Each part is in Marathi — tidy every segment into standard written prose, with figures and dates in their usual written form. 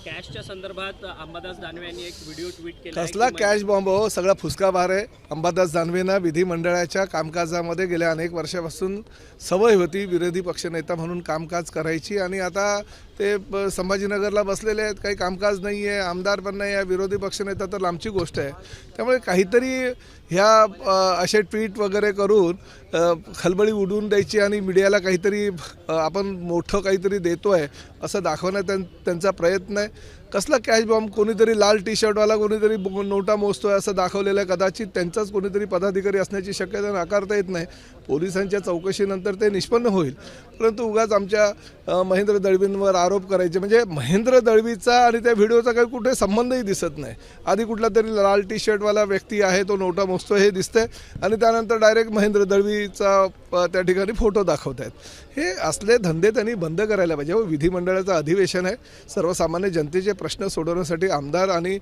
कॅशच्या संदर्भात अंबादास दानवे यांनी एक व्हिडिओ ट्विट केला. कसला कॅश बॉम्ब हो, सगळा फुसका बार आहे. अंबादास दानवेंना विधिमंडळाच्या कामकाजामध्ये गेल्या अनेक वर्षापासून सवय होती विरोधी पक्षनेता म्हणून कामकाज करायची, आणि आता ते संभाजीनगरला बसलेले आहेत, काही कामकाज नाही आहे, आमदार पण नाही आहे, विरोधी पक्षनेता तर लांबची गोष्ट आहे. त्यामुळे काहीतरी ह्या असे ट्विट वगैरे करून खलबळी उडवून द्यायची आणि मीडियाला काहीतरी आपण मोठं काहीतरी देतो आहे असं दाखवण्यात त्यांचा प्रयत्न आहे. कसला कॅश बॉम्ब, कोणीतरी लाल टी शर्टवाला कोणीतरी नोटा मोजतोय असं दाखवलेलं आहे. कदाचित त्यांचाच कोणीतरी पदाधिकारी असण्याची शक्यता नाकारता येत नाही. पोलिसांच्या चौकशीनंतर ते निष्पन्न होईल. परंतु उगाच आमच्या महेंद्र दळवींवर आरोप करायचे, म्हणजे महेंद्र दळवीचा आणि त्या व्हिडिओचा काही कुठे संबंधही दिसत नाही. आधी कुठला तरी लाल टी शर्टवाला व्यक्ती आहे, तो नोटा मोजतो हे दिसतंय, आणि त्यानंतर डायरेक्ट महेंद्र दळवीचा त्या ठिकाणी फोटो दाखवत आहेत. हे असले धंदे त्यांनी बंद करायला पाहिजे. विधिमंडळाचं अधिवेशन आहे, सर्वसामान्य जनतेचे प्रश्न सोडवण्यासाठी आमदार आणि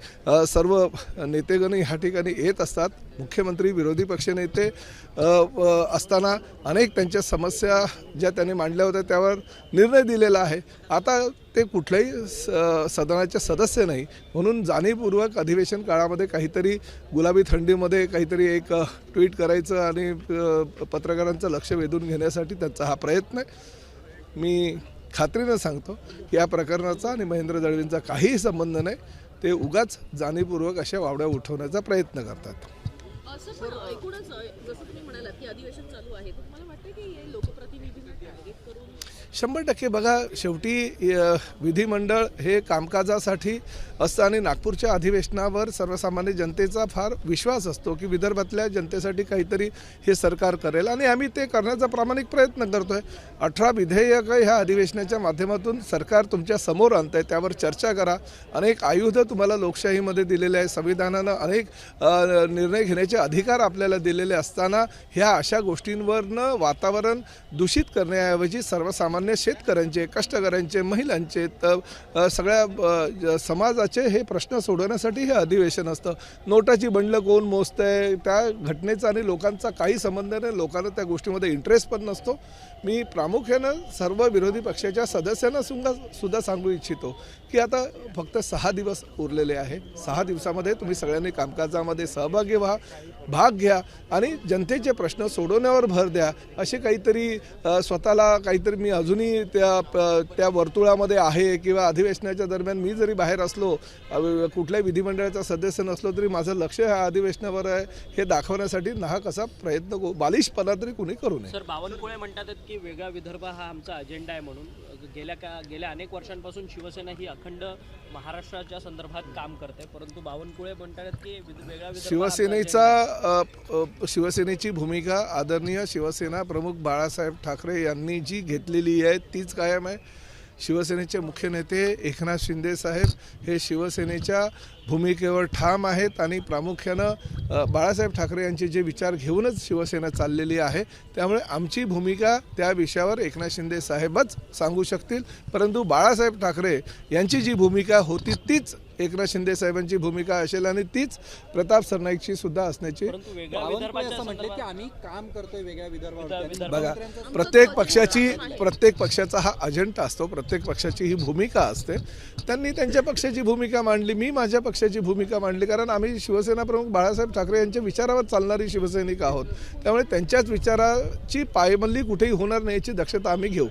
सर्व नेतेगण ह्या ठिकाणी येत असतात. मुख्यमंत्री, विरोधी पक्षनेते असताना अनेक त्यांच्या समस्या ज्या त्यांनी मांडल्या होत्या त्यावर निर्णय दिलेला आहे. आता ते कुठल्याही सदनाचे सदस्य नाही, म्हणून जाणीवपूर्वक अधिवेशन काळामध्ये काहीतरी गुलाबी थंडीमध्ये काहीतरी एक ट्विट करायचं आणि पत्रकारांचं लक्ष वेधून घेण्यासाठी त्यांचा हा प्रयत्न आहे. मी खात्रीनं सांगतो की या प्रकरणाचा आणि महेंद्र दळवींचा काहीही संबंध नाही. ते उगाच जाणीवपूर्वक अशा वावड्या उठवण्याचा प्रयत्न करतात. एकूणच जसं तुम्ही म्हणालात की अधिवेशन चालू आहे, तुम्हाला वाटतं की हे लोकप्रतिनिधींना टार्गेट करून 100% बघा, शेवटी विधिमंडळ हे कामकाजासाठी असतं आणि नागपूरच्या अधिवेशनावर सर्वसामान्य जनतेचा फार विश्वास असतो की विदर्भातल्या जनतेसाठी काहीतरी हे सरकार करेल, आणि आम्ही ते करण्याचा प्रामाणिक प्रयत्न करतो आहे. 18 विधेयकं ह्या अधिवेशनाच्या माध्यमातून सरकार तुमच्या समोर आणत आहे, त्यावर चर्चा करा. अनेक आयुध तुम्हाला लोकशाहीमध्ये दिलेले आहे, संविधानानं अनेक निर्णय घेण्याचे अधिकार आपल्याला दिलेले असताना ह्या अशा गोष्टींवरनं वातावरण दूषित करण्याऐवजी सर्वसामान्य शेतकऱ्यांचे, कष्टकऱ्यांचे, महिलांचे, सगळ्या समाजाचे हे प्रश्न सोडवण्यासाठी हे अधिवेशन असतं. नोटाची बंडलं कोण मोजतंय त्या घटनेचा आणि लोकांचा काही संबंध नाही. लोकांना त्या गोष्टीमध्ये इंटरेस्ट पण नसतो. मी प्रामुख्यानं सर्व विरोधी पक्षाच्या सदस्यांना सुद्धा सांगू इच्छितो की आता फक्त 6 दिवस उरलेले आहे. 6 दिवसामध्ये तुम्ही सगळ्यांनी कामकाजामध्ये सहभागी व्हा, भाग घ्या आणि जनतेचे प्रश्न सोडवण्यावर भर द्या. असे काहीतरी स्वतःला काहीतरी मी अजूनही त्या वर्तुळामध्ये आहे किंवा अधिवेशनाच्या दरम्यान मी जरी बाहेर असलो, कुठल्याही विधिमंडळाचा सदस्य नसलो तरी माझं लक्ष ह्या अधिवेशनावर आहे हे दाखवण्यासाठी नाहक असा प्रयत्न बालिशपणा तरी कुणी करू नये. सर, बावनकुळे म्हणतात की वेगळा विदर्भ हा आमचा अजेंडा आहे म्हणून. गेल्या अनेक वर्षांपासून शिवसेना ही अखंड महाराष्ट्राच्या संदर्भात काम करते, परंतु बावनकुळे म्हणतात की वेगळा विदर्भ शिवसेनेची भूमिका आदरणीय शिवसेना प्रमुख बाळासाहेब ठाकरे यांनी जी घेतलेली आहे तीच कायम आहे. शिवसेनेचे मुख्य नेते एकनाथ शिंदे साहेब हे शिवसेनेच्या भूमिकेवर ठाम आहेत आणि प्रामुख्यानं बाळासाहेब ठाकरे यांचे जे विचार घेऊनच शिवसेना चाललेली आहे. त्यामुळे आमची भूमिका त्या विषयावर एकनाथ शिंदे साहेबच सांगू शकतील, परंतु बाळासाहेब ठाकरे यांची जी भूमिका होती तीच एकनाथ शिंदे साहेबांची भूमिका असेल आणि तीच प्रताप सरनाईकची सुद्धा असण्याची. आम्ही काम करतोय वेगळ्या विदर्भात. बघा, प्रत्येक पक्षाचा हा अजेंडा असतो, प्रत्येक पक्षाची ही भूमिका असते. त्यांनी त्यांच्या पक्षाची भूमिका मांडली, मी माझ्या पक्षाची भूमिका मांडली, कारण आम्ही शिवसेना प्रमुख बाळासाहेब ठाकरे यांच्या विचारावर चालणारी शिवसैनिक आहोत. त्यामुळे त्यांच्याच विचाराची पायमल्ली कुठेही होणार नाही याची दक्षता आम्ही घेऊ.